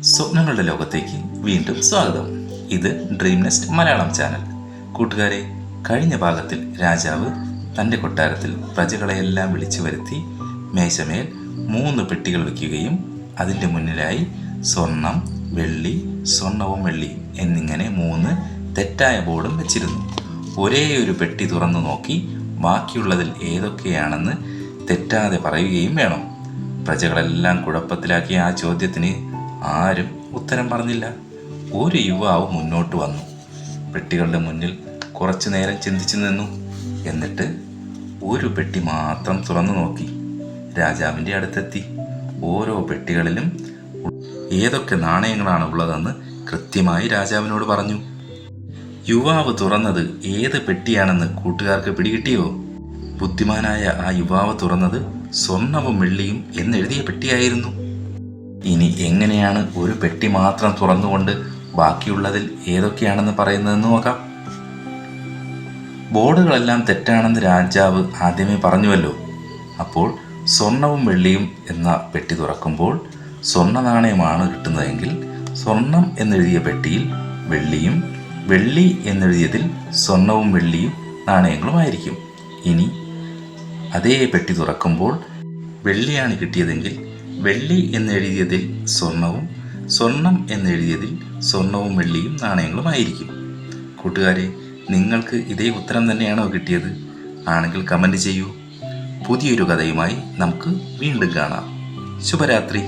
സ്വപ്നങ്ങളുടെ ലോകത്തേക്ക് വീണ്ടും സ്വാഗതം. ഇത് ഡ്രീം നെസ്റ്റ് മലയാളം ചാനൽ. കൂട്ടുകാരെ, കഴിഞ്ഞ ഭാഗത്തിൽ രാജാവ് തൻ്റെ കൊട്ടാരത്തിൽ പ്രജകളെയെല്ലാം വിളിച്ചു വരുത്തി മേശമേൽ 3 പെട്ടികൾ വയ്ക്കുകയും അതിൻ്റെ മുന്നിലായി സ്വർണം, വെള്ളി, സ്വർണവും വെള്ളിയും എന്നിങ്ങനെ 3 തെറ്റായ ബോർഡും വെച്ചിരുന്നു. ഒരേ ഒരു പെട്ടി തുറന്നു നോക്കി ബാക്കിയുള്ളതിൽ ഏതൊക്കെയാണെന്ന് തെറ്റാതെ പറയുകയും വേണം. പ്രജകളെല്ലാം കുഴപ്പത്തിലാക്കിയ ആ ചോദ്യത്തിന് ആരും ഉത്തരം പറഞ്ഞില്ല. ഒരു യുവാവ് മുന്നോട്ട് വന്നു. പെട്ടികളുടെ മുന്നിൽ കുറച്ചു നേരം ചിന്തിച്ചു നിന്നു. എന്നിട്ട് ഒരു പെട്ടി മാത്രം തുറന്നു നോക്കി രാജാവിൻ്റെ അടുത്തെത്തി. ഓരോ പെട്ടികളിലും ഏതൊക്കെ നാണയങ്ങളാണ് ഉള്ളതെന്ന് കൃത്യമായി രാജാവിനോട് പറഞ്ഞു. യുവാവ് തുറന്നത് ഏത് പെട്ടിയാണെന്ന് കൂട്ടുകാർക്ക് പിടികിട്ടിയോ? ബുദ്ധിമാനായ ആ യുവാവ് തുറന്നത് സ്വർണവും വെള്ളിയും എന്നെഴുതിയ പെട്ടിയായിരുന്നു. ഇനി എങ്ങനെയാണ് ഒരു പെട്ടി മാത്രം തുറന്നുകൊണ്ട് ബാക്കിയുള്ളതിൽ ഏതൊക്കെയാണെന്ന് പറയുന്നതെന്ന് നോക്കാം. ബോർഡുകളെല്ലാം തെറ്റാണെന്ന് രാജാവ് ആദ്യമേ പറഞ്ഞുവല്ലോ. അപ്പോൾ സ്വർണവും വെള്ളിയും എന്ന പെട്ടി തുറക്കുമ്പോൾ സ്വർണ്ണ നാണയമാണ് കിട്ടുന്നതെങ്കിൽ സ്വർണം എന്നെഴുതിയ പെട്ടിയിൽ വെള്ളിയും, വെള്ളി എന്നെഴുതിയതിൽ സ്വർണവും വെള്ളിയും നാണയങ്ങളുമായിരിക്കും. ഇനി അതേ പെട്ടി തുറക്കുമ്പോൾ വെള്ളിയാണ് കിട്ടിയതെങ്കിൽ വെള്ളി എന്നെഴുതിയതിൽ സ്വർണവും, സ്വർണം എന്നെഴുതിയതിൽ സ്വർണവും വെള്ളിയും നാണയങ്ങളുമായിരിക്കും. കൂട്ടുകാരെ, നിങ്ങൾക്ക് ഇതേ ഉത്തരം തന്നെയാണോ കിട്ടിയത്? ആണെങ്കിൽ കമൻറ്റ് ചെയ്യൂ. പുതിയൊരു കഥയുമായി നമുക്ക് വീണ്ടും കാണാം. ശുഭരാത്രി.